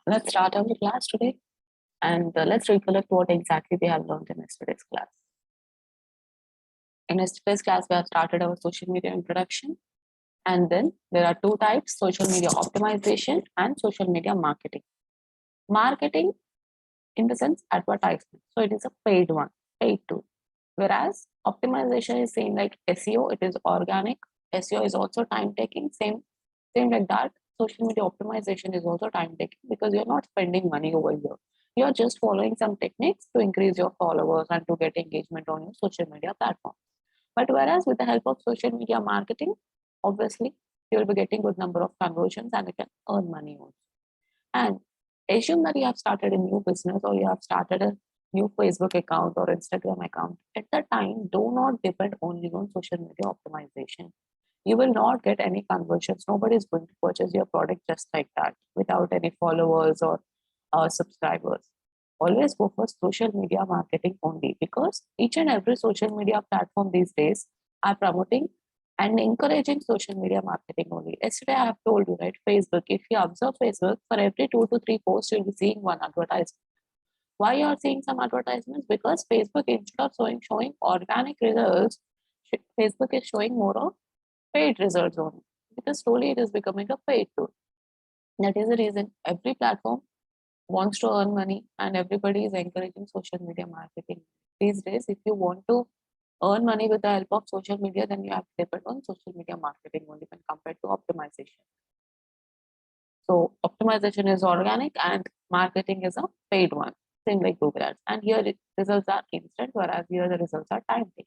Let's start our class today and let's recollect what exactly we have learned in yesterday's class. In yesterday's class, we have started our social media introduction, and then there are two types: social media optimization and social media marketing. Marketing, in the sense, advertisement. So it is a paid one, paid tool. Whereas optimization is same like SEO, it is organic. SEO is also time taking, same like that. Social media optimization is also time taking because you're not spending money over here. You're just following some techniques to increase your followers and to get engagement on your social media platform. But whereas with the help of social media marketing, obviously you will be getting good number of conversions and you can earn money also. And assume that you have started a new business or you have started a new Facebook account or Instagram account. At that time, do not depend only on social media optimization. You will not get any conversions. Nobody is going to purchase your product just like that without any followers or subscribers. Always go for social media marketing only because each and every social media platform these days are promoting and encouraging social media marketing only. Yesterday, I have told you, right? Facebook, if you observe Facebook, for every 2 to 3 posts, you'll be seeing one advertisement. Why you are seeing some advertisements? Because Facebook, instead of showing organic results, Facebook is showing more of paid results only. Because slowly it is becoming a paid tool. That is the reason every platform wants to earn money and everybody is encouraging social media marketing. These days, if you want to earn money with the help of social media, then you have to depend on social media marketing only when compared to optimization. So optimization is organic and marketing is a paid one, same like Google Ads. And here results are instant, whereas here the results are time taking.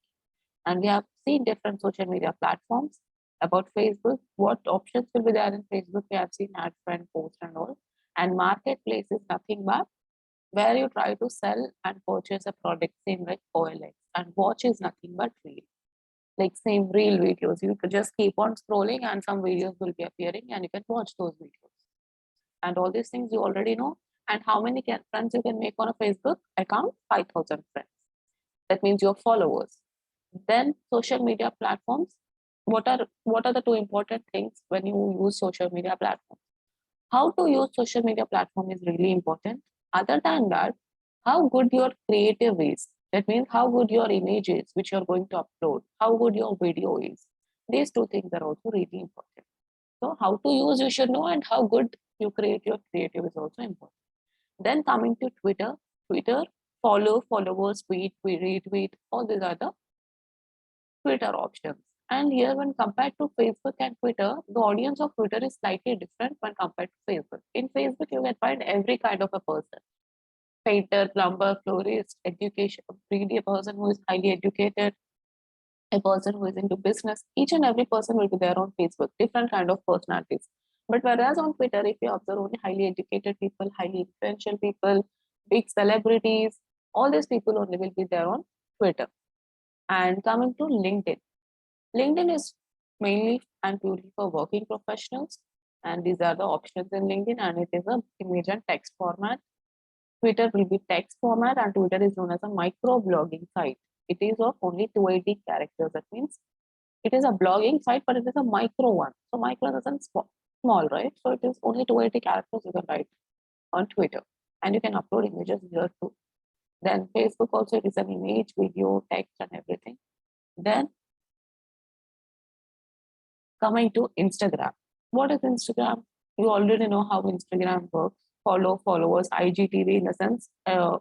And we have seen different social media platforms. About Facebook, what options will be there in Facebook? We have seen ad friend, post, and all. And marketplace is nothing but where you try to sell and purchase a product, same like OLX. And watch is nothing but reel, like same reel videos. You could just keep on scrolling, and some videos will be appearing, and you can watch those videos. And all these things you already know. And how many friends you can make on a Facebook account? 5,000 friends. That means your followers. Then social media platforms. What are the two important things when you use social media platforms? How to use social media platform is really important. Other than that, how good your creative is. That means how good your image is, which you're going to upload, how good your video is. These two things are also really important. So how to use you should know, and how good you create your creative is also important. Then coming to Twitter, follow, followers, tweet, retweet, all these are the Twitter options. And here, when compared to Facebook and Twitter, the audience of Twitter is slightly different when compared to Facebook. In Facebook, you can find every kind of a person: painter, plumber, florist, education, really a person who is highly educated, a person who is into business. Each and every person will be there on Facebook, different kind of personalities. But whereas on Twitter, if you observe only highly educated people, highly influential people, big celebrities, all these people only will be there on Twitter. And coming to LinkedIn. LinkedIn is mainly and purely for working professionals. And these are the options in LinkedIn, and it is a image and text format. Twitter will be text format, and Twitter is known as a micro blogging site. It is of only 280 characters. That means it is a blogging site, but it is a micro one. So micro doesn't small, right? So it is only 280 characters you can write on Twitter, and you can upload images here too. Then Facebook also, it is an image, video, text, and everything. Then coming to Instagram. What is Instagram? You already know how Instagram works. Follow, followers, IGTV, in a sense, a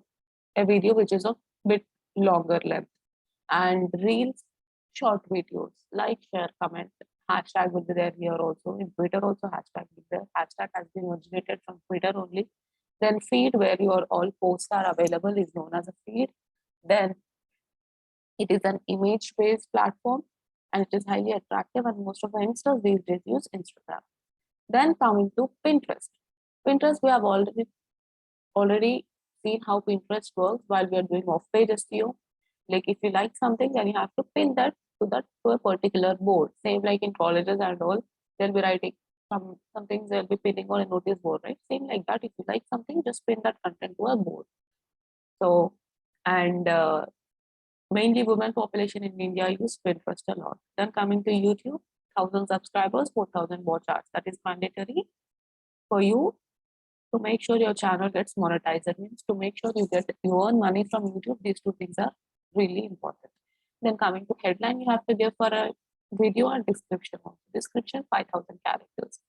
video which is of bit longer length, and reels, short videos, like, share, comment. Hashtag will be there here also. In Twitter also hashtag will be there. Hashtag has been originated from Twitter only. Then feed, where your all posts are available, is known as a feed. Then it is an image-based platform, and it is highly attractive, and most of the youngsters these days use Instagram. Then coming to Pinterest. Pinterest, we have already seen how Pinterest works while we are doing off-page SEO. Like if you like something, then you have to pin that to a particular board. Same like in colleges and all, they'll be writing some things they'll be pinning on a notice board, right? Same like that. If you like something, just pin that content to a board. So, and mainly women population in India use Pinterest a lot. Then coming to YouTube, 1,000 subscribers, 4,000 watch hours. That is mandatory for you to make sure your channel gets monetized. That means to make sure you earn money from YouTube. These two things are really important. Then coming to headline, you have to give for a video and description. Description 5,000 characters.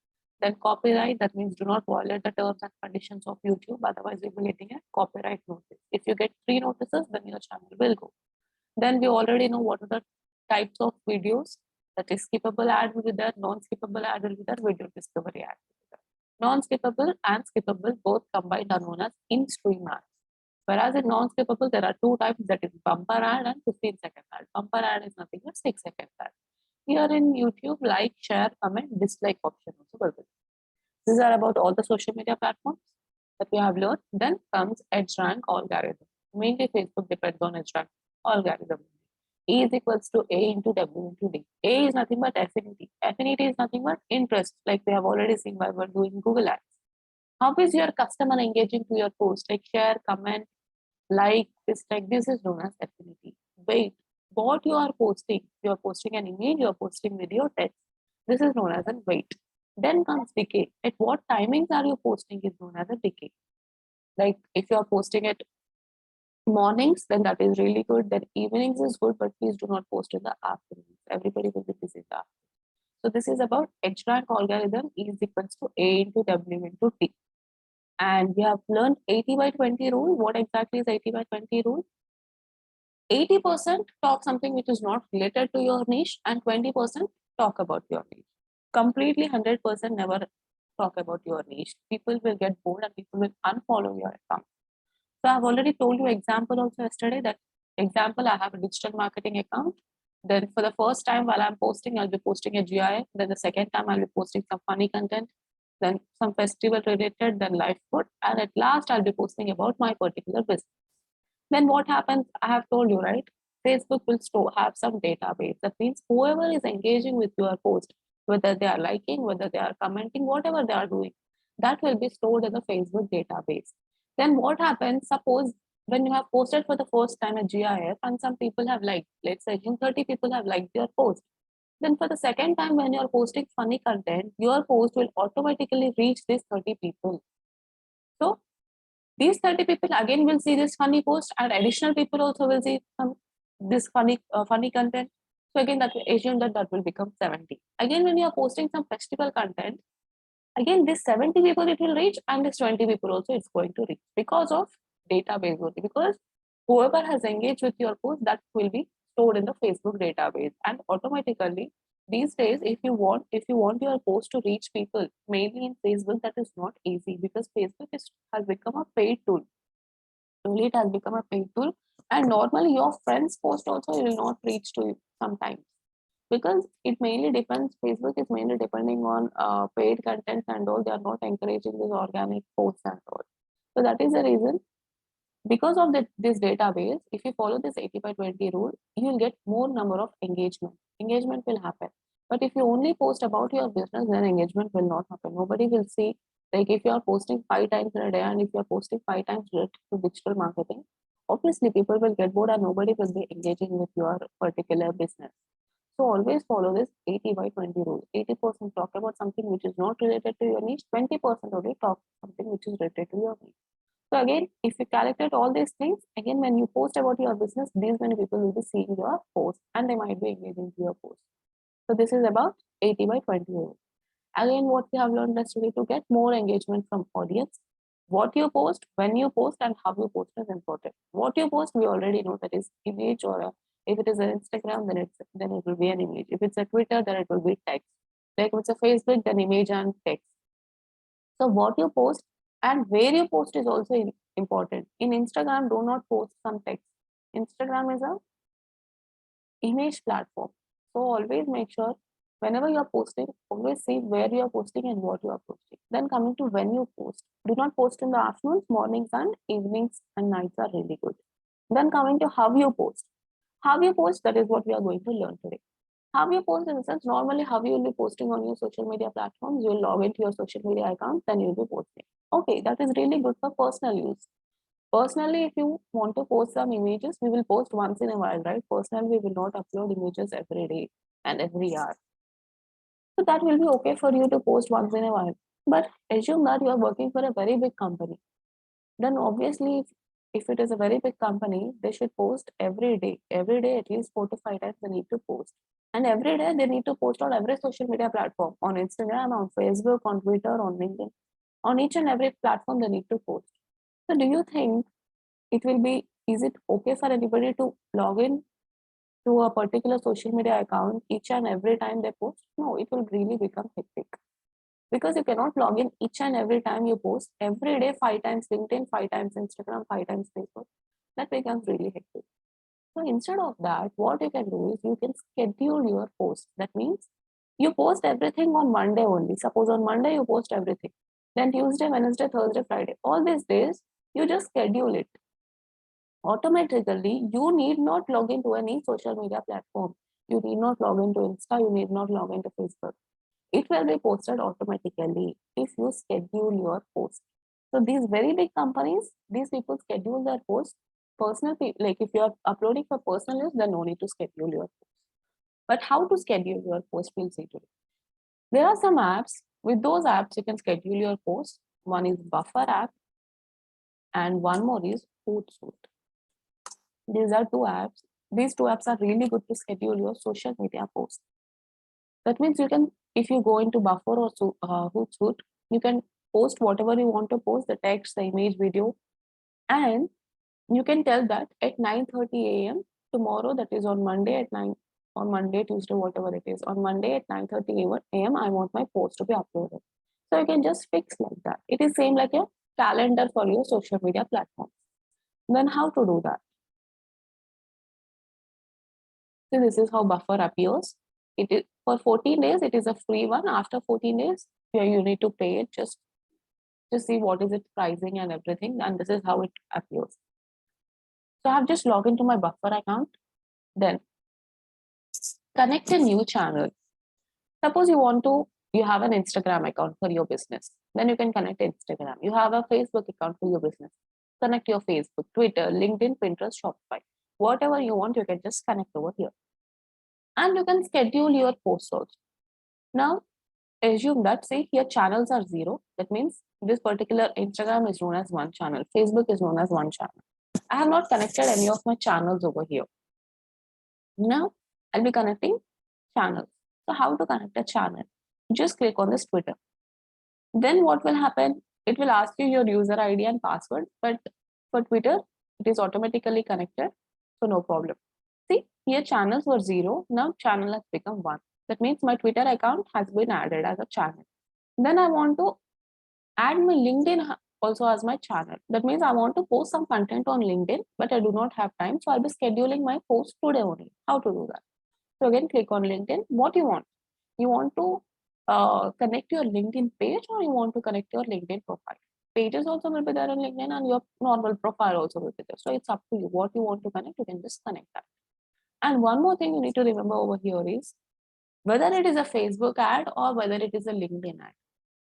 Then copyright, that means do not violate the terms and conditions of YouTube, otherwise you'll be getting a copyright notice. If you get 3 notices, then your channel will go. Then we already know what are the types of videos. That is skippable ad will be there, non-skippable ad will be there, video discovery ad will be there. Non-skippable and skippable both combined are known as in-stream ads. Whereas in non-skippable, there are two types, that is bumper ad and 15-second ad. Bumper ad is nothing but 6-second ad. Here in YouTube, like, share, comment, dislike option also will be. These are about all the social media platforms that we have learned. Then comes EdgeRank algorithm. Mainly Facebook depends on EdgeRank algorithm. E is equals to A into W into D. A is nothing but affinity. Affinity is nothing but interest, like we have already seen while we're doing Google Ads. How is your customer engaging to your post? Like share, comment, like, dislike. This is known as affinity. Wait, what you are posting? You are posting an image, you are posting video, text. This is known as a weight. Then comes decay. At what timings are you posting is known as a decay. Like if you are posting at mornings, then that is really good. Then evenings is good, but please do not post in the afternoons. Everybody will be busy in the afternoon. So this is about EdgeRank algorithm is equals to A into W into T. And we have learned 80/20 rule. What exactly is 80/20 rule? 80% talk something which is not related to your niche and 20% talk about your niche. Completely 100% never talk about your niche. People will get bored and people will unfollow your account. So I've already told you example also yesterday. That example, I have a digital marketing account. Then for the first time while I'm posting, I'll be posting a GIF. Then the second time I'll be posting some funny content, then some festival related, then live food. And at last I'll be posting about my particular business. Then what happens? I have told you, right? Facebook will have some database. That means whoever is engaging with your post, whether they are liking, whether they are commenting, whatever they are doing, that will be stored in the Facebook database. Then what happens? Suppose when you have posted for the first time a GIF and some people have liked, let's say 30 people have liked your post. Then for the second time when you're posting funny content, your post will automatically reach these 30 people. So these 30 people again will see this funny post and additional people also will see this funny content. So again, that will assume that will become 70. Again, when you are posting some festival content, again, this 70 people it will reach and this 20 people also it's going to reach because of database only. Because whoever has engaged with your post, that will be stored in the Facebook database. And automatically, these days, if you want your post to reach people, mainly in Facebook, that is not easy because Facebook has become a paid tool. Only it has become a paid tool. And normally your friends post also will not reach to you sometimes, because it mainly depends. Facebook is mainly depending on paid content and all. They are not encouraging this organic posts and all. So that is the reason. Because of this database, if you follow this 80/20 rule, you will get more number of engagement. Engagement will happen. But if you only post about your business, then engagement will not happen. Nobody will see. Like if you are posting 5 times in a day and if you are posting 5 times related to digital marketing, obviously people will get bored and nobody will be engaging with your particular business. So always follow this 80/20 rule. 80% talk about something which is not related to your niche, 20% only talk something which is related to your niche. So again, if you calculate all these things, again, when you post about your business, these many people will be seeing your post and they might be engaging to your post. So this is about 80/20 rule. Again, what we have learned yesterday, to get more engagement from audience, what you post, when you post, and how you post is important. What you post, we already know, that is image, or if it is an Instagram, then it will be an image. If it's a Twitter, then it will be text. Like if it's a Facebook, then image and text. So what you post and where you post is also important. In Instagram, do not post some text. Instagram is a image platform. So always make sure whenever you are posting, always see where you are posting and what you are posting. Then coming to when you post, do not post in the afternoons, mornings and evenings and nights are really good. Then coming to how you post. How you post, that is what we are going to learn today. How you post in the sense, normally how you will be posting on your social media platforms, you will log into your social media account, then you will be posting. Okay, that is really good for personal use. Personally, if you want to post some images, we will post once in a while, right? Personally, we will not upload images every day and every hour. So that will be okay for you to post once in a while. But assume that you are working for a very big company. Then obviously, if it is a very big company, they should post every day. Every day, at least 4 to 5 times they need to post. And every day they need to post on every social media platform, on Instagram, on Facebook, on Twitter, on LinkedIn. On each and every platform they need to post. So do you think is it okay for anybody to log in to a particular social media account each and every time they post? No, it will really become hectic because you cannot log in each and every time you post every day, 5 times LinkedIn, 5 times Instagram, 5 times Facebook. That becomes really hectic. So instead of that, what you can do is you can schedule your post. That means you post everything on Monday only. Suppose on Monday you post everything. Then Tuesday, Wednesday, Thursday, Friday. All these days, you just schedule it. Automatically, you need not log into any social media platform. You need not log into Insta, you need not log into Facebook. It will be posted automatically if you schedule your post. So these very big companies, these people schedule their post. Like if you are uploading for personal use, then no need to schedule your post. But how to schedule your post, we'll see today. There are some apps. With those apps, you can schedule your post. One is Buffer app, and one more is Hootsuite. These are two apps. These two apps are really good to schedule your social media posts. That means you can, if you go into Buffer or Hootsuite, you can post whatever you want to post, the text, the image, video, and you can tell that at 9:30 a.m. tomorrow, that is on Monday at 9, on Monday, Tuesday, whatever it is, on Monday at 9:30 a.m. I want my post to be uploaded. So you can just fix like that. It is same like a calendar for your social media platform. Then how to do that? So this is how Buffer appears. It is for 14 days. It is a free one. After 14 days, you need to pay it just to see what is its pricing and everything. And this is how it appears. So I have just logged into my Buffer account. Then connect a new channel. Suppose you have an Instagram account for your business. Then you can connect Instagram. You have a Facebook account for your business. Connect your Facebook, Twitter, LinkedIn, Pinterest, Shopify. Whatever you want, you can just connect over here. And you can schedule your posts also. Now, assume that, say, here channels are 0. That means this particular Instagram is known as one channel. Facebook is known as one channel. I have not connected any of my channels over here. Now, I'll be connecting channels. So how to connect a channel? Just click on this Twitter. Then what will happen? It will ask you your user ID and password. But for Twitter, it is automatically connected. So no problem. See, here channels were 0. Now channel has become 1. That means my Twitter account has been added as a channel. Then I want to add my LinkedIn also as my channel. That means I want to post some content on LinkedIn, but I do not have time. So I'll be scheduling my post today only. How to do that? So again, click on LinkedIn. What you want? You want to connect your LinkedIn page or you want to connect your LinkedIn profile? Pages also will be there on LinkedIn and your normal profile also will be there. So it's up to you. What you want to connect, you can just connect that. And one more thing you need to remember over here is whether it is a Facebook ad or whether it is a LinkedIn ad.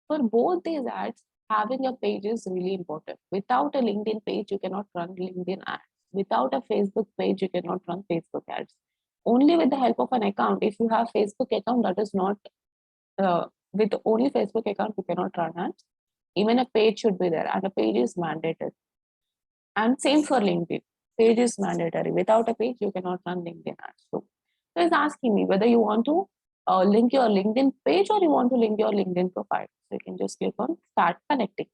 For both these ads, having a page is really important. Without a LinkedIn page, you cannot run LinkedIn ads. Without a Facebook page, you cannot run Facebook ads. Only with the help of an account. If you have Facebook account, that is not with only Facebook account, you cannot run ads. Even a page should be there, and a page is mandatory. And same for LinkedIn. Page is mandatory. Without a page, you cannot run LinkedIn ads. So it's asking me whether you want to link your LinkedIn page or you want to link your LinkedIn profile. So you can just click on start connecting.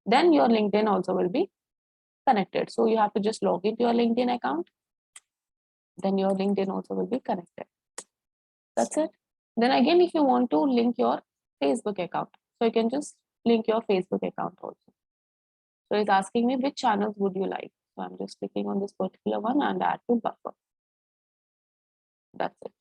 Then your LinkedIn also will be connected. So you have to just log into your LinkedIn account. Then your LinkedIn also will be connected. That's it. Then again, if you want to link your Facebook account, so you can just link your Facebook account also. So it's asking me which channels would you like. So I'm just clicking on this particular one and add to Buffer. That's it.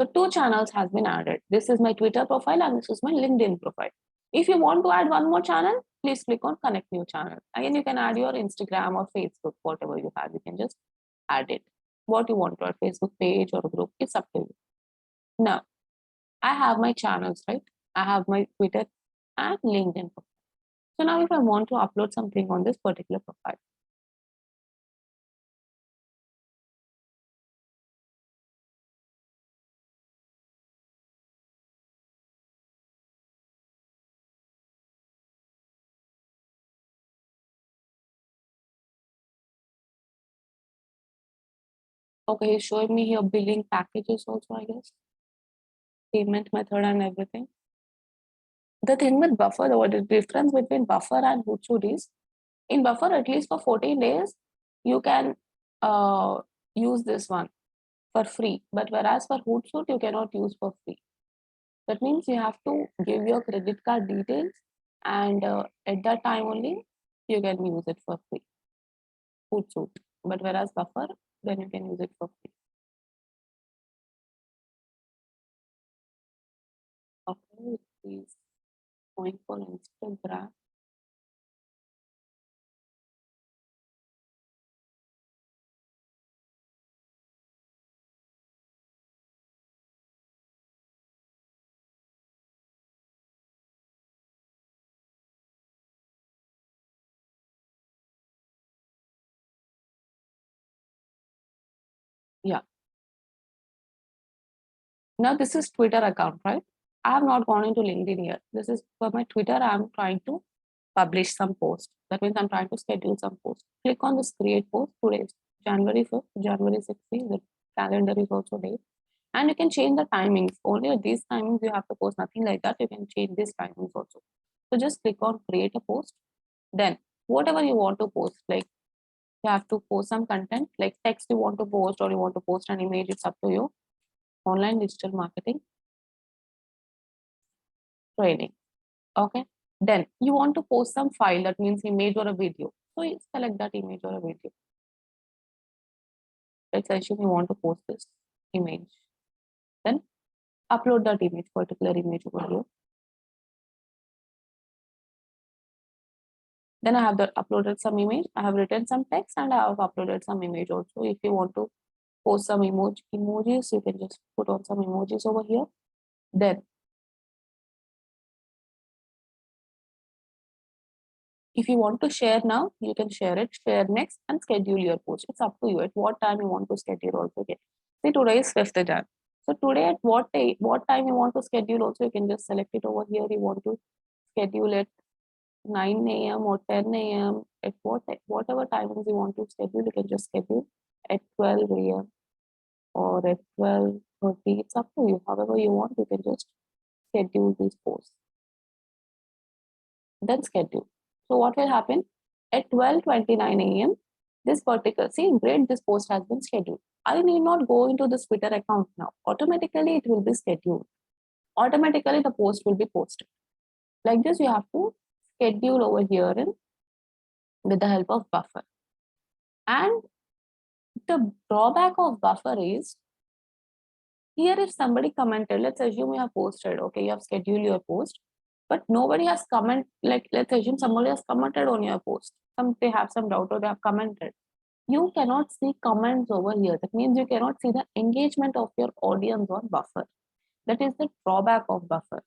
So 2 channels has been added. This is my Twitter profile and this is my LinkedIn profile. If you want to add one more channel, please click on connect new channel. Again, you can add your Instagram or Facebook, whatever you have, you can just add it. What you want to add, Facebook page or group, it's up to you. Now, I have my channels, right? I have my Twitter and LinkedIn profile. So now if I want to upload something on this particular profile, Okay, he's showing me here billing packages also, I guess. Payment method and everything. The thing with Buffer, what is the difference between Buffer and Hootsuite is, in Buffer, at least for 14 days, you can use this one for free. But whereas for Hootsuite, you cannot use for free. That means you have to give your credit card details, and at that time only you can use it for free. Hootsuite. But whereas Buffer, then you can use it for free. Okay, please going for Instagram. Yeah. Now this is Twitter account, right? I have not gone into LinkedIn yet. This is for my Twitter. I'm trying to publish some post. That means I'm trying to schedule some post. Click on this create post. Today is January 5th, January 16th. The calendar is also there. And you can change the timings. Only at these timings you have to post, nothing like that. You can change these timings also. So just click on create a post. Then whatever you want to post, like you have to post some content, like text you want to post, or you want to post an image, it's up to you. Online digital marketing training. Okay. Then you want to post some file, that means image or a video. So you select that image or a video. Let's assume you want to post this image. Then upload that image, particular image over here. Then I have uploaded some image. I have written some text and I have uploaded some image also. If you want to post some emojis, you can just put on some emojis over here. Then if you want to share now, you can share it, share next, and schedule your post. It's up to you at what time you want to schedule also. Okay. See, today is 5th Jan. So today at what time you want to schedule also, you can just select it over here. You want to schedule it 9 a.m. or 10 a.m. at whatever timings you want to schedule, you can just schedule at 12 a.m. or at 12:30. It's up to you. However you want, you can just schedule these posts. Then schedule. So what will happen? At 12:29 a.m., this particular, see, great, this post has been scheduled. I need not go into this Twitter account now. Automatically, it will be scheduled. Automatically, the post will be posted. Like this, you have to schedule over here with the help of Buffer. And the drawback of Buffer is, here if somebody commented, let's assume you have posted, okay, you have scheduled your post, but nobody has commented, like let's assume somebody has commented on your post. They have some doubt or they have commented. You cannot see comments over here. That means you cannot see the engagement of your audience on Buffer. That is the drawback of Buffer.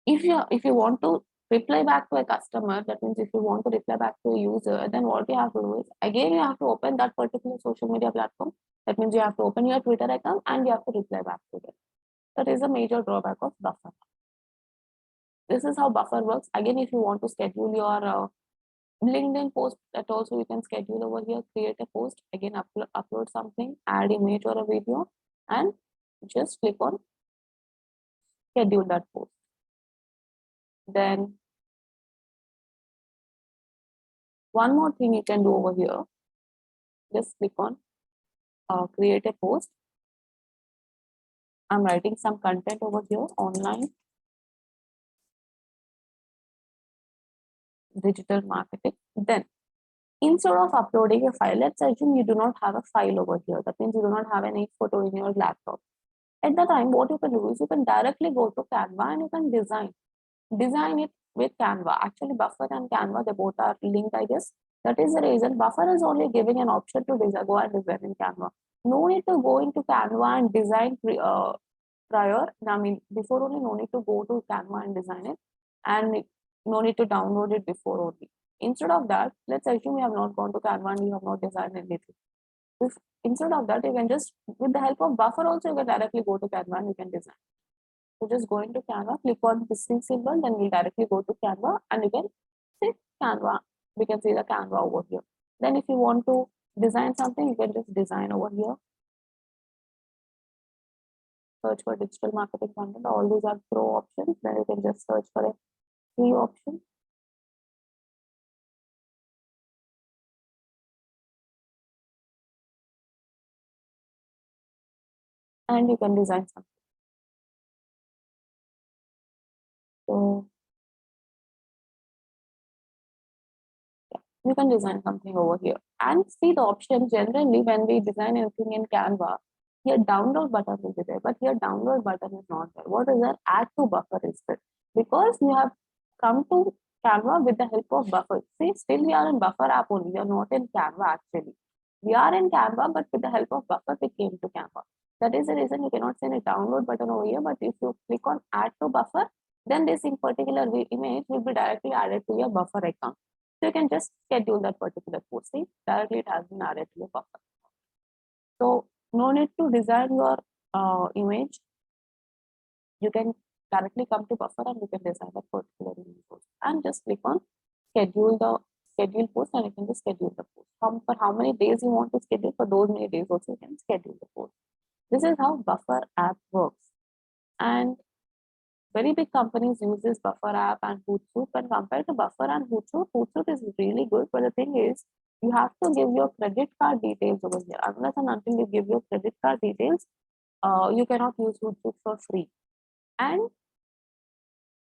If you want to reply back to a customer, that means if you want to reply back to a user, then what you have to do is, again, you have to open that particular social media platform. That means you have to open your Twitter account and you have to reply back to them. That is a major drawback of Buffer. This is how Buffer works. Again, if you want to schedule your LinkedIn post, that also you can schedule over here, create a post, again upload something, add image or a video, and just click on schedule that post. Then one more thing you can do over here, just click on create a post. I'm writing some content over here, online digital marketing. Then instead of uploading a file, let's assume you do not have a file over here. That means you do not have any photo in your laptop. At that time, what you can do is you can directly go to Canva and you can design it with Canva. Actually, Buffer and Canva, they both are linked, I guess. That is the reason Buffer is only giving an option to go and design in Canva. No need to go into Canva and design prior. I mean, before only, no need to go to Canva and design it, and no need to download it before only. Instead of that, let's assume you have not gone to Canva and you have not designed anything. Instead of that, you can just, with the help of Buffer also, you can directly go to Canva and you can design. So just go into Canva, click on this symbol, then we'll directly go to Canva and you can see Canva. We can see the Canva over here. Then if you want to design something, you can just design over here. Search for digital marketing content. All these are pro options. Then you can just search for a free option. And you can design something. So yeah, you can design something over here and see the option. Generally, when we design anything in Canva, here download button will be there, but here download button is not there. What is there? Add to buffer is there, because you have come to Canva with the help of buffer. See, still we are in buffer app only. We are not in Canva actually. We are in Canva, but with the help of buffer, we came to Canva. That is the reason you cannot see a download button over here. But if you click on add to buffer, then this in particular image will be directly added to your buffer account. So you can just schedule that particular post. See, directly it has been added to your buffer. So no need to design your image. You can directly come to buffer and you can design that particular image post. And just click on schedule post, and you can just schedule the post. For how many days you want to schedule, for those many days also you can schedule the post. This is how buffer app works. And very big companies use this buffer app and Hootsuite. When compared to buffer and Hootsuite, Hootsuite is really good. But the thing is, you have to give your credit card details over here. Unless and until you give your credit card details, you cannot use Hootsuite for free. And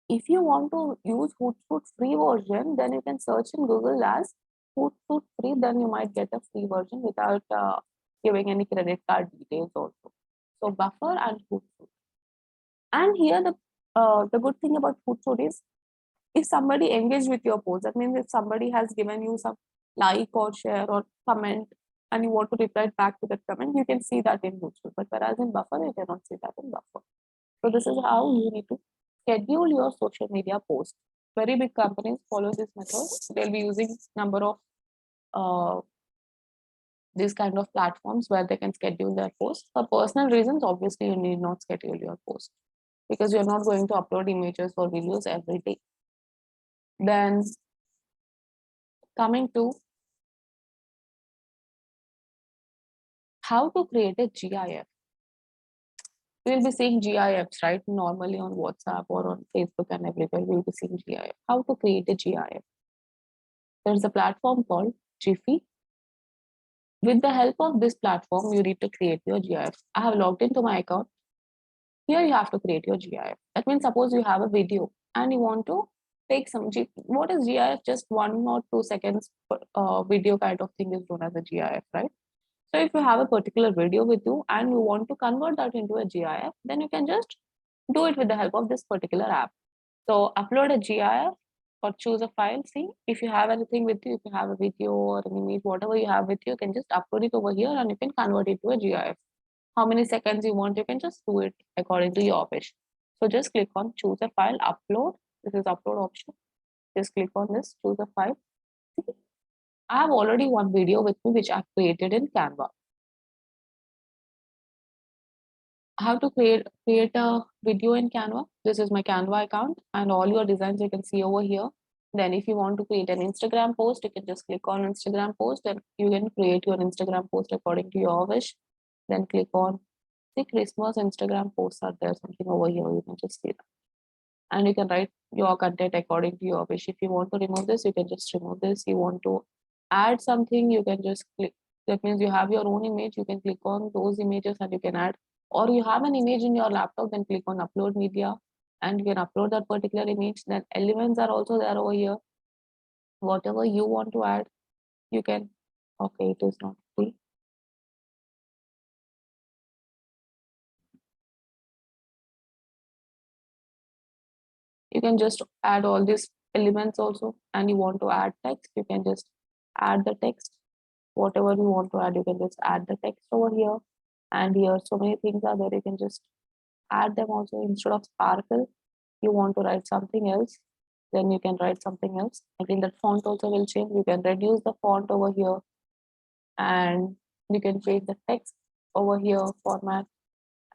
if you want to use Hootsuite free version, then you can search in Google as Hootsuite free. Then you might get a free version without giving any credit card details also. So buffer and Hootsuite. And here the good thing about Hootsuite is, if somebody engaged with your post, that means if somebody has given you some like or share or comment and you want to reply back to that comment, you can see that in Hootsuite. But whereas in buffer, you cannot see that in buffer. So this is how you need to schedule your social media posts. Very big companies follow this method. They'll be using number of these kind of platforms where they can schedule their posts. For personal reasons, obviously you need not schedule your post, because you're not going to upload images or videos every day. Then coming to how to create a GIF. We'll be seeing GIFs, right? Normally on WhatsApp or on Facebook and everywhere, we'll be seeing GIF. How to create a GIF? There's a platform called Giphy. With the help of this platform, you need to create your GIF. I have logged into my account. Here you have to create your GIF. That means suppose you have a video and you want to take some what is GIF? Just 1 or 2 seconds video kind of thing is known as a GIF, right? So if you have a particular video with you and you want to convert that into a GIF, then you can just do it with the help of this particular app. So upload a GIF or choose a file. See, if you have anything with you, if you have a video or an image, whatever you have with you, you can just upload it over here and you can convert it to a GIF. How many seconds you want, you can just do it according to your wish. So just click on choose a file, upload. This is upload option. Just click on this, choose a file. See, I have already one video with me which I've created in Canva. How to create a video in Canva. This is my Canva account and all your designs you can see over here. Then if you want to create an Instagram post, you can just click on Instagram post and you can create your Instagram post according to your wish. Then click on the Christmas Instagram posts are there, something over here. You can just see that. And you can write your content according to your wish. If you want to remove this, you can just remove this. You want to add something, you can just click. That means you have your own image, you can click on those images and you can add, or you have an image in your laptop, then click on upload media and you can upload that particular image. Then elements are also there over here. Whatever you want to add, you can. Okay, it is not free. You can just add all these elements also, and you want to add text, you can just add the text. Whatever you want to add, you can just add the text over here. And here so many things are there, you can just add them also. Instead of sparkle, you want to write something else, then you can write something else. Again, that font also will change. You can reduce the font over here and you can change the text over here format,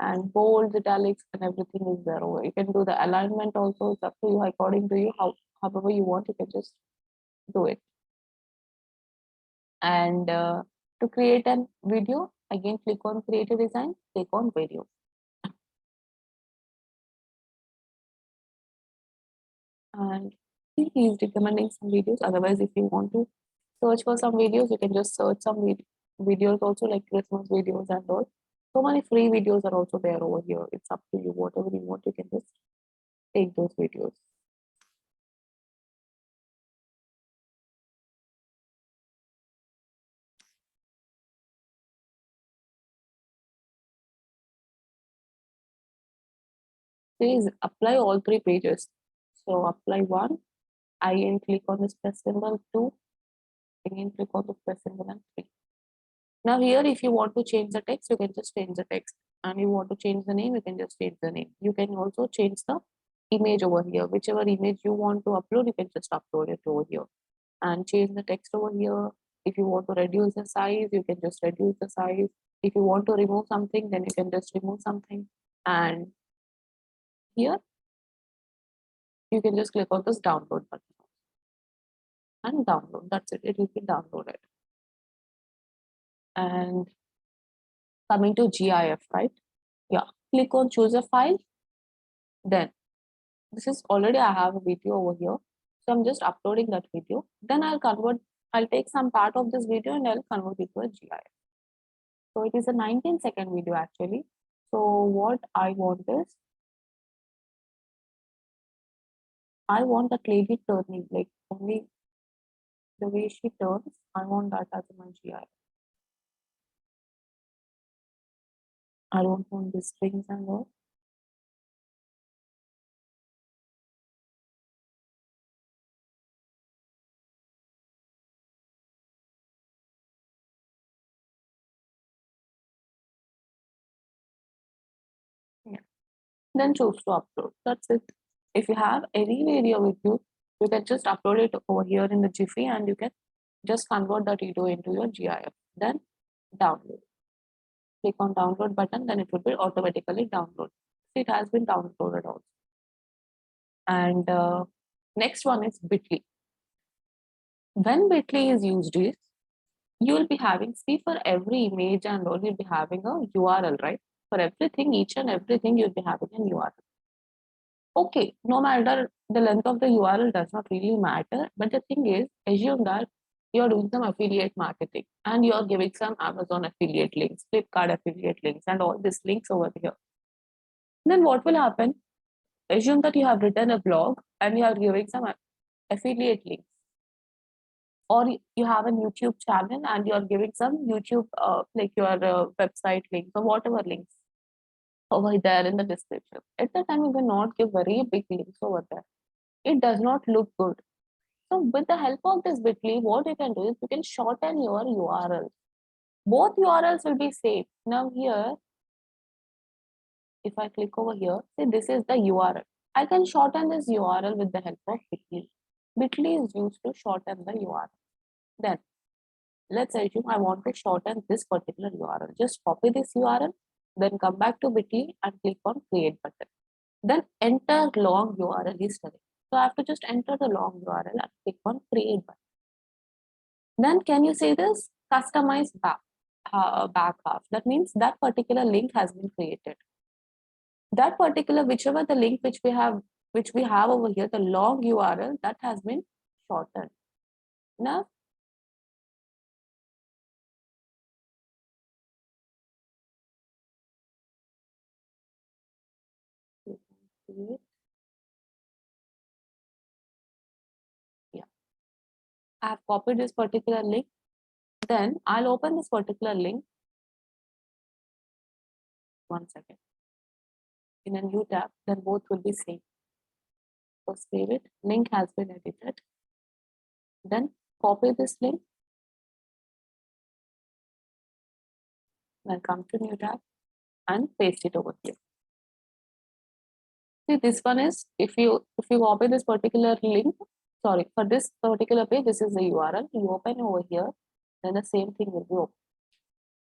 and bold, italics, and everything is there over. You can do the alignment also. It's up to you, according to you, however you want, you can just do it. And To create a video, again click on create a design, click on video. And he is recommending some videos. Otherwise, if you want to search for some videos, you can just search some videos also, like Christmas videos and all. So many free videos are also there over here. It's up to you. Whatever you want, you can just take those videos. Please apply all three pages. So apply one, again click on this plus symbol, two, again click on the plus symbol, and three. Now here, if you want to change the text, you can just change the text. And you want to change the name, you can just change the name. You can also change the image over here. Whichever image you want to upload, you can just upload it over here. And change the text over here. If you want to reduce the size, you can just reduce the size. If you want to remove something, then you can just remove something. And here, you can just click on this download button and download. That's it. It will be downloaded. And coming to GIF, right? Yeah. Click on choose a file. Then this is already I have a video over here. So I'm just uploading that video. Then I'll take some part of this video and I'll convert it to a GIF. So it is a 19-second video actually. So what I want is, I want that lady turning, like only the way she turns, I want that as my GIF. I don't want the strings and all. Yeah. Then choose to upload. That's it. If you have any video with you, you can just upload it over here in the Jiffy and you can just convert that video into your GIF. Then download. Click on download button, then it will be automatically downloaded. It has been downloaded also. And next one is Bitly. When Bitly is used, is you will be having, see, for every image and all, you'll be having a URL, right? For everything, each and everything, you'll be having an URL. Okay, no matter the length of the URL does not really matter. But the thing is, assume that you're doing some affiliate marketing and you're giving some Amazon affiliate links, Flipkart affiliate links, and all these links over here. Then what will happen? Assume that you have written a blog and you are giving some affiliate links. Or you have a YouTube channel and you're giving some YouTube, like your website links or whatever links over there in the description. At the time, you will not give very big links over there. It does not look good. So with the help of this Bitly, what you can do is you can shorten your URL. Both URLs will be safe. Now here, if I click over here, see, this is the URL. I can shorten this URL with the help of Bitly. Bitly is used to shorten the URL. Then let's assume I want to shorten this particular URL. Just copy this URL, then come back to Bitly and click on create button. Then enter long URL history. So I have to just enter the long URL and click on create button. Then can you say this? Customize back half. That means that particular link has been created. That particular, whichever the link which we have over here, the long URL, that has been shortened. Now, yeah, I have copied this particular link. Then I'll open this particular link. 1 second. In a new tab, then both will be same. So save it. Link has been edited. Then copy this link. Then come to new tab and paste it over here. See, this one is, if you copy this particular link, sorry, for this particular page, this is the URL. You open over here, then the same thing will be open.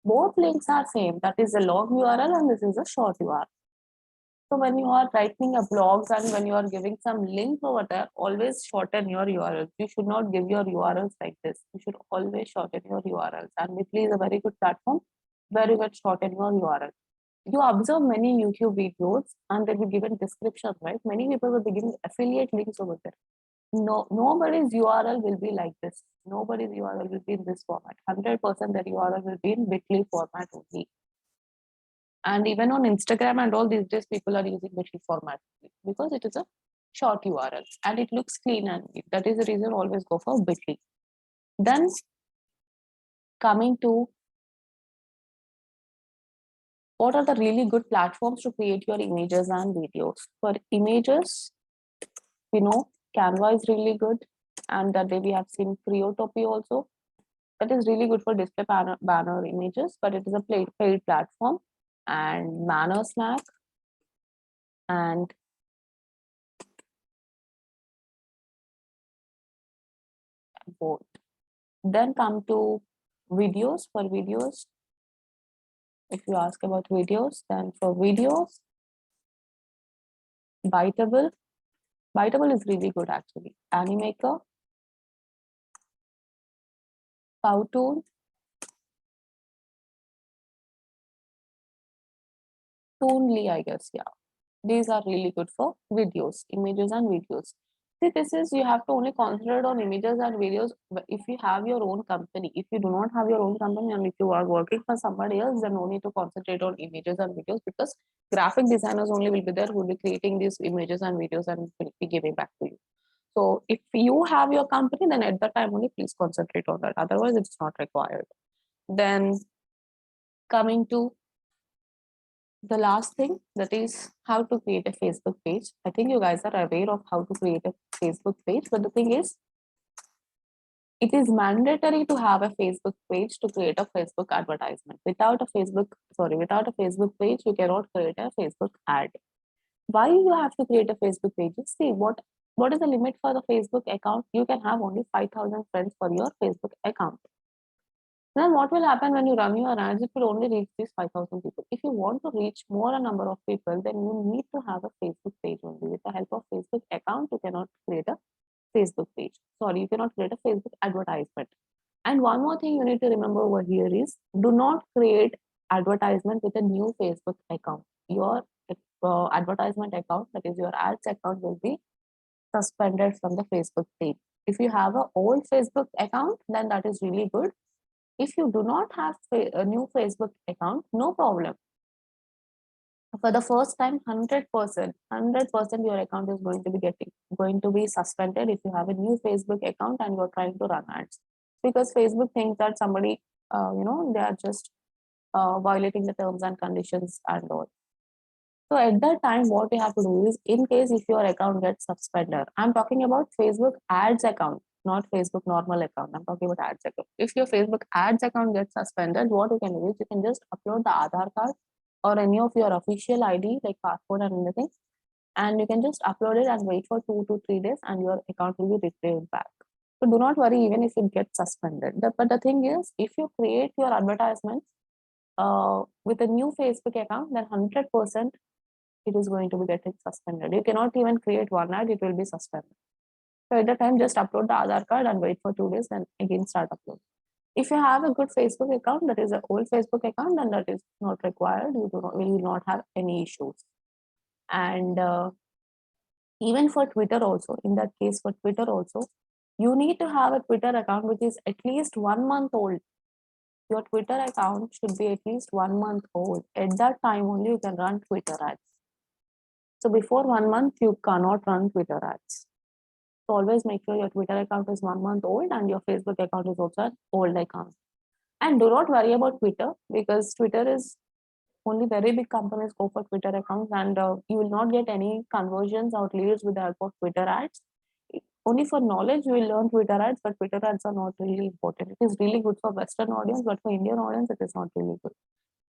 Both links are same. That is a long URL and this is a short URL. So when you are writing a blogs and when you are giving some links over there, always shorten your URLs. You should not give your URLs like this. You should always shorten your URLs. And Bitly is a very good platform where you can shorten your URL. You observe many YouTube videos and they'll be given description, right? Many people will be giving affiliate links over there. No, nobody's URL will be like this. Nobody's URL will be in this format. 100% their URL will be in Bitly format only. And even on Instagram and all these days, people are using Bitly format because it is a short URL and it looks clean and neat. That is the reason always go for Bitly. Then coming to what are the really good platforms to create your images and videos? For images, we know Canva is really good, and that day we have seen Creotopy also. That is really good for display banner images, but it is a paid platform. And Manner Snack and both. Then come to videos. For videos, if you ask about videos, then for videos, Bytable. Bytable is really good actually. Animaker, Powtoon, Toonly, I guess, yeah. These are really good for videos, images and videos. See, this is, you have to only concentrate on images and videos if you have your own company. If you do not have your own company and if you are working for somebody else, then no need to concentrate on images and videos because graphic designers only will be there who will be creating these images and videos and will be giving back to you. So if you have your company, then at that time only please concentrate on that. Otherwise, it's not required. Then coming to the last thing, that is how to create a Facebook page. I think you guys are aware of how to create a Facebook page, but the thing is, it is mandatory to have a Facebook page to create a Facebook advertisement. Without a Facebook page, you cannot create a Facebook ad. Why you have to create a Facebook page? See, what is the limit for the Facebook account? You can have only 5,000 friends for your Facebook account. Then what will happen when you run your ads? It will only reach these 5,000 people. If you want to reach more number of people, then you need to have a Facebook page only. With the help of Facebook account, you cannot create a Facebook page. Sorry, you cannot create a Facebook advertisement. And one more thing you need to remember over here is do not create advertisement with a new Facebook account. Your advertisement account, that is your ads account, will be suspended from the Facebook page. If you have an old Facebook account, then that is really good. If you do not have a new Facebook account, no problem. For the first time, 100% your account is going to be suspended if you have a new Facebook account and you're trying to run ads. Because Facebook thinks that somebody, they are just violating the terms and conditions and all. So at that time, what you have to do is, in case if your account gets suspended, I'm talking about Facebook ads account, not Facebook normal account. I'm talking about ads account. If your Facebook ads account gets suspended, what you can do is you can just upload the Aadhaar card or any of your official ID like passport and anything, and you can just upload it and wait for 2 to 3 days, and your account will be retrieved back. So do not worry even if it gets suspended. But the thing is, if you create your advertisements with a new Facebook account, then 100% it is going to be getting suspended. You cannot even create one ad, it will be suspended. So at the time, just upload the Aadhaar card and wait for 2 days, and again start upload. If you have a good Facebook account, that is an old Facebook account, then that is not required. You will not have any issues. And even for Twitter also, in that case for Twitter also, you need to have a Twitter account which is at least 1 month old. Your Twitter account should be at least 1 month old. At that time only you can run Twitter ads. So before 1 month, you cannot run Twitter ads. So always make sure your Twitter account is 1 month old and your Facebook account is also an old account. And do not worry about Twitter, because Twitter is only very big companies go for Twitter accounts, and you will not get any conversions or leads with the help of Twitter ads. Only for knowledge, you will learn Twitter ads, but Twitter ads are not really important. It is really good for Western audience, but for Indian audience, it is not really good.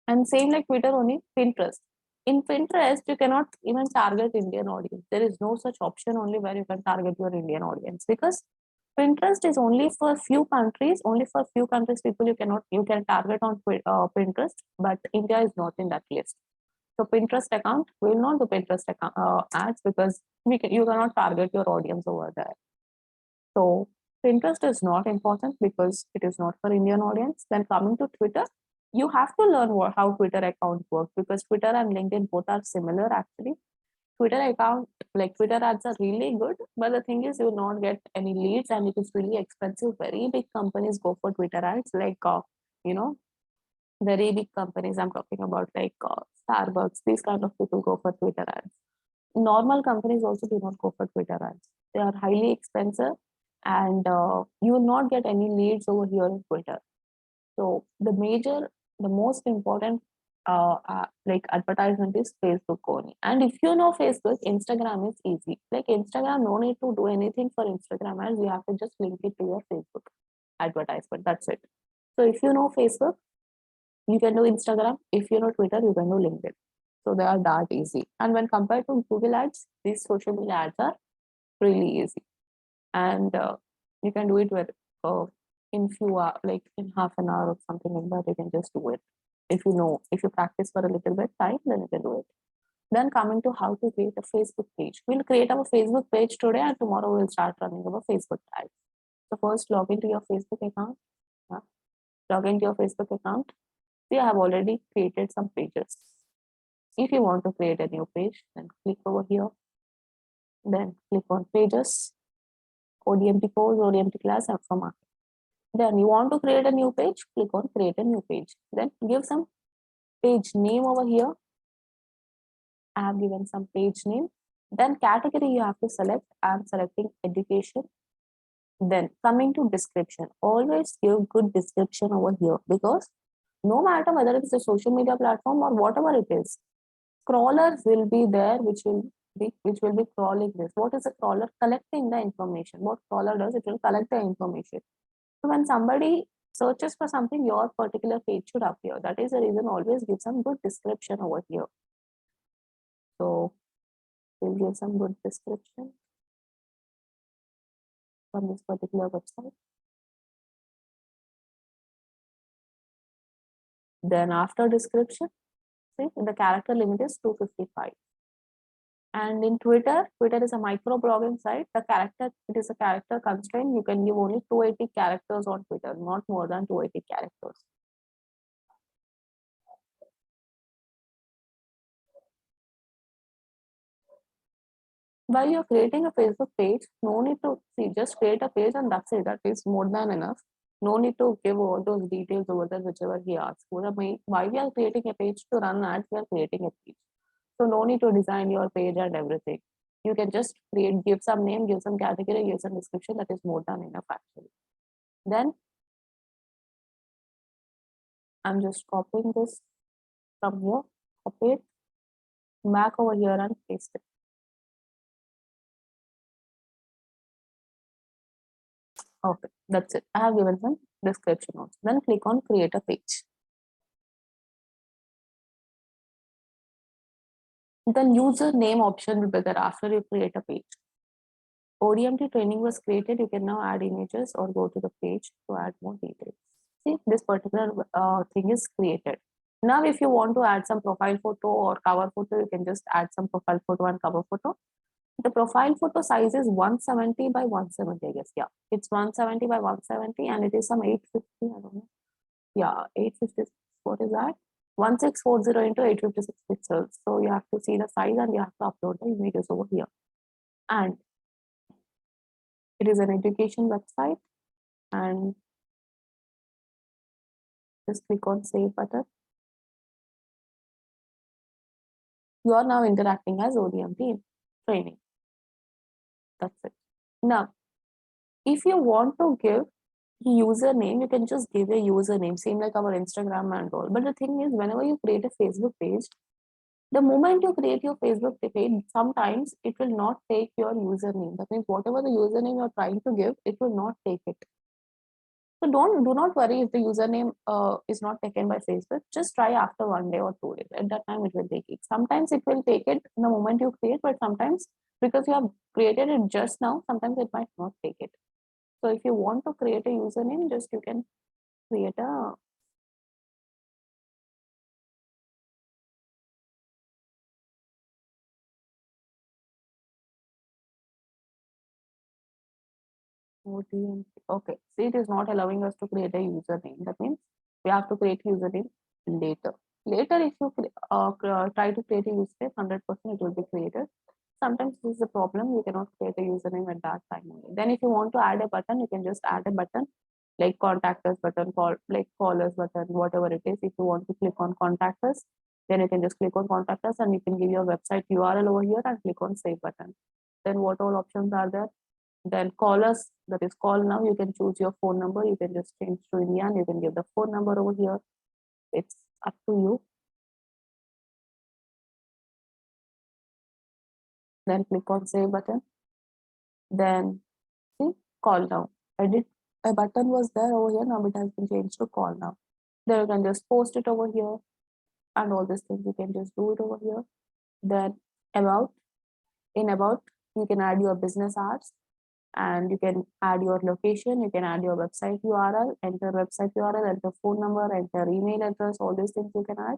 And same like Twitter, only Pinterest. In Pinterest, you cannot even target Indian audience. There is no such option only where you can target your Indian audience, because Pinterest is only for few countries. Only for few countries people you can target on Pinterest, but India is not in that list. So Pinterest account, we will not do Pinterest account, ads because you cannot target your audience over there. So Pinterest is not important because it is not for Indian audience. Then coming to Twitter, you have to learn how Twitter account works because Twitter and LinkedIn both are similar actually. Twitter account, like Twitter ads are really good, but the thing is you will not get any leads and it is really expensive. Very big companies go for Twitter ads, like you know, very big companies. I'm talking about like Starbucks. These kind of people go for Twitter ads. Normal companies also do not go for Twitter ads. They are highly expensive, and you will not get any leads over here in Twitter. So the most important like advertisement is Facebook only. And if you know Facebook, Instagram is easy. Like Instagram, no need to do anything for Instagram ads. You have to just link it to your Facebook advertisement. That's it. So if you know Facebook, you can do Instagram. If you know Twitter, you can do LinkedIn. So they are that easy. And when compared to Google ads, these social media ads are really easy. And you can do it with in few hours, like in half an hour or something like that. You can just do it. If you practice for a little bit time, then you can do it. Then coming to how to create a Facebook page. We'll create our Facebook page today and tomorrow we'll start running our Facebook ads. So first log into your Facebook account. Yeah. Log into your Facebook account. See, I have already created some pages. If you want to create a new page, then click over here. Then click on pages, ODMT course, ODMT class, and for marketing. Then you want to create a new page, click on create a new page. Then give some page name over here. I have given some page name. Then category you have to select. I'm selecting education. Then coming to description, always give good description over here because no matter whether it's a social media platform or whatever it is, crawlers will be there which will be crawling this. What is a crawler? Collecting the information. What crawler does, it will collect the information. So when somebody searches for something, your particular page should appear. That is the reason always give some good description over here. So we'll give some good description from this particular website. Then after description, see the character limit is 255. And in Twitter is a micro blogging site. It is a character constraint. You can give only 280 characters on Twitter, not more than 280 characters. While you're creating a Facebook page, no need to see, just create a page and that's it. That is more than enough. No need to give all those details over there, whichever he asks. Why we are creating a page to run ads, we are creating a page. So no need to design your page and everything. You can just give some name, give some category, give some description. That is more than enough actually. Then I'm just copying this from here, copy it, back over here and paste it. Okay, that's it. I have given some description also. Then click on create a page. Then username option will be there after you create a page. ODMT training was created. You can now add images or go to the page to add more details. See, this particular thing is created. Now, if you want to add some profile photo or cover photo, you can just add some profile photo and cover photo. The profile photo size is 170 by 170, I guess. Yeah, it's 170 by 170 and it is some 850. I don't know. Yeah, 856. What is that? 1640 into 856 pixels. So you have to see the size and you have to upload the images over here. And it is an education website. And just click on save button. You are now interacting as ODMT training. That's it. Now, if you want to give username, you can just give a username, same like our Instagram and all. But the thing is, whenever you create a Facebook page, the moment you create your Facebook page, sometimes it will not take your username. That means whatever the username you're trying to give, it will not take it. So do not worry if the username is not taken by Facebook. Just try after 1 day or 2 days. At that time, it will take it. Sometimes it will take it in the moment you create, but sometimes because you have created it just now, sometimes it might not take it. So if you want to create a username, just you can create a ODM. Okay. See, it is not allowing us to create a username. That means we have to create username later. Later, if you try to create a username, 100% it will be created. Sometimes this is a problem. You cannot create a username at that time only. Then, if you want to add a button, you can just add a button like contact us button, call us button, whatever it is. If you want to click on contact us, then you can just click on contact us and you can give your website URL over here and click on save button. Then what all options are there? Then call us, that is call now. You can choose your phone number. You can just change to India and you can give the phone number over here. It's up to you. Then click on save button. Then see call now. Edit a button was there over here. Now it has been changed to call now. Then you can just post it over here and all these things you can just do it over here. Then about, in about, you can add your business ads and you can add your location, you can add your website URL, enter website URL, enter phone number, enter email address, all these things you can add.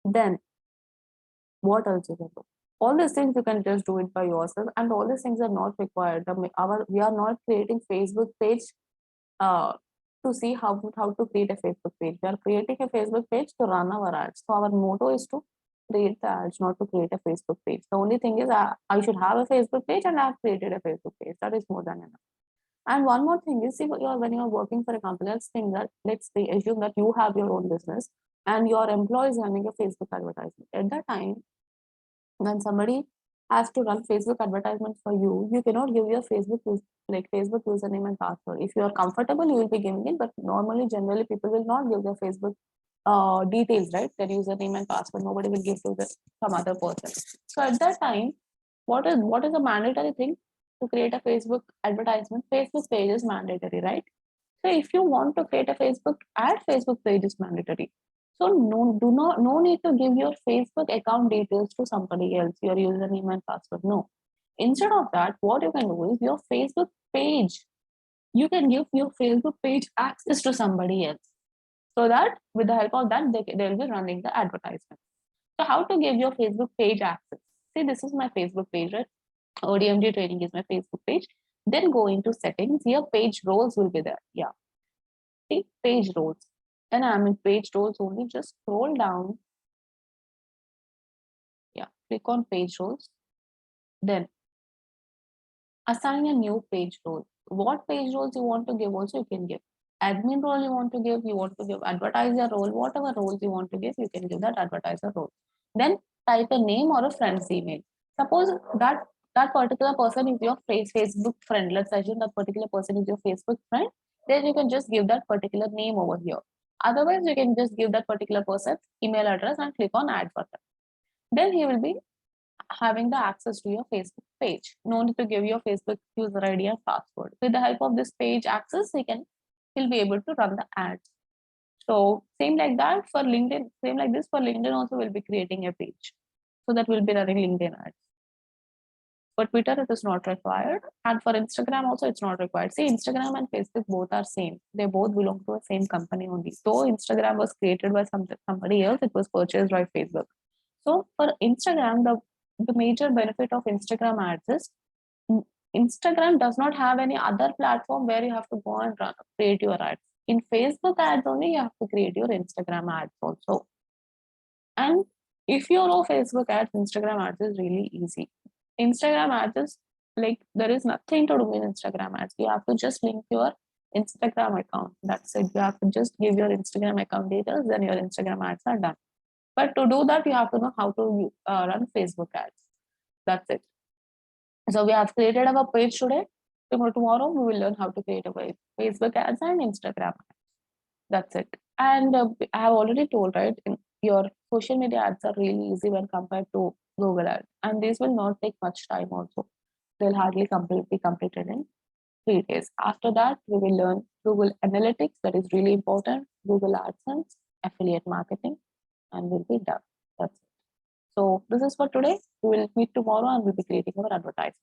Then what else you can do? All these things you can just do it by yourself, and all these things are not required. We are not creating Facebook page uh, to see how to create a Facebook page. We are creating a Facebook page to run our ads. So our motto is to create the ads, not to create a Facebook page. The only thing is I should have a Facebook page and I have created a Facebook page. That is more than enough. And one more thing is, see, when you're working for a company, let's say assume that you have your own business and your employee is running a Facebook advertisement. At that time, when somebody has to run Facebook advertisements for you, you cannot give your Facebook username and password. If you are comfortable, you will be giving it, but normally, generally, people will not give their Facebook details, right? Their username and password. Nobody will give to some other person. So at that time, what is a mandatory thing to create a Facebook advertisement? Facebook page is mandatory, right? So if you want to create a Facebook page is mandatory. So no need to give your Facebook account details to somebody else, your username and password. No. Instead of that, what you can do is your Facebook page. You can give your Facebook page access to somebody else, so that with the help of that, they will be running the advertisement. So how to give your Facebook page access? See, this is my Facebook page, right? ODMG training is my Facebook page. Then go into settings. Here, page roles will be there. Yeah. See, page roles. And I'm in page roles only. Just scroll down. Yeah, click on page roles. Then assign a new page role. What page roles you want to give also you can give. Admin role you want to give advertiser role, whatever roles you want to give, you can give that advertiser role. Then type a name or a friend's email. Suppose that particular person is your Facebook friend. Let's assume that particular person is your Facebook friend. Then you can just give that particular name over here. Otherwise, you can just give that particular person's email address and click on add button. Then he will be having the access to your Facebook page. No need to give your Facebook user ID and password. With the help of this page access, he'll be able to run the ads. So same like that for LinkedIn, same like this for LinkedIn also we'll be creating a page. So that will be running LinkedIn ads. For Twitter, it is not required. And for Instagram also, it's not required. See, Instagram and Facebook both are same. They both belong to the same company only. So Instagram was created by somebody else, it was purchased by Facebook. So for Instagram, the major benefit of Instagram ads is Instagram does not have any other platform where you have to go and create your ads. In Facebook ads only, you have to create your Instagram ads also. And if you know Facebook ads, Instagram ads is really easy. Instagram ads is like there is nothing to do with Instagram ads. You have to just link your Instagram account. That's it. You have to just give your Instagram account details, then your Instagram ads are done. But to do that, you have to know how to run Facebook ads. That's it. So we have created our page today. Tomorrow we will learn how to create a Facebook ads and Instagram ads. That's it. And I have already told, right, your social media ads are really easy when compared to Google ads. And these will not take much time also. They'll hardly be completed in 3 days. After that, we will learn Google Analytics. That is really important. Google AdSense, affiliate marketing, and we'll be done. That's it. So this is for today. We will meet tomorrow and we'll be creating our advertisement.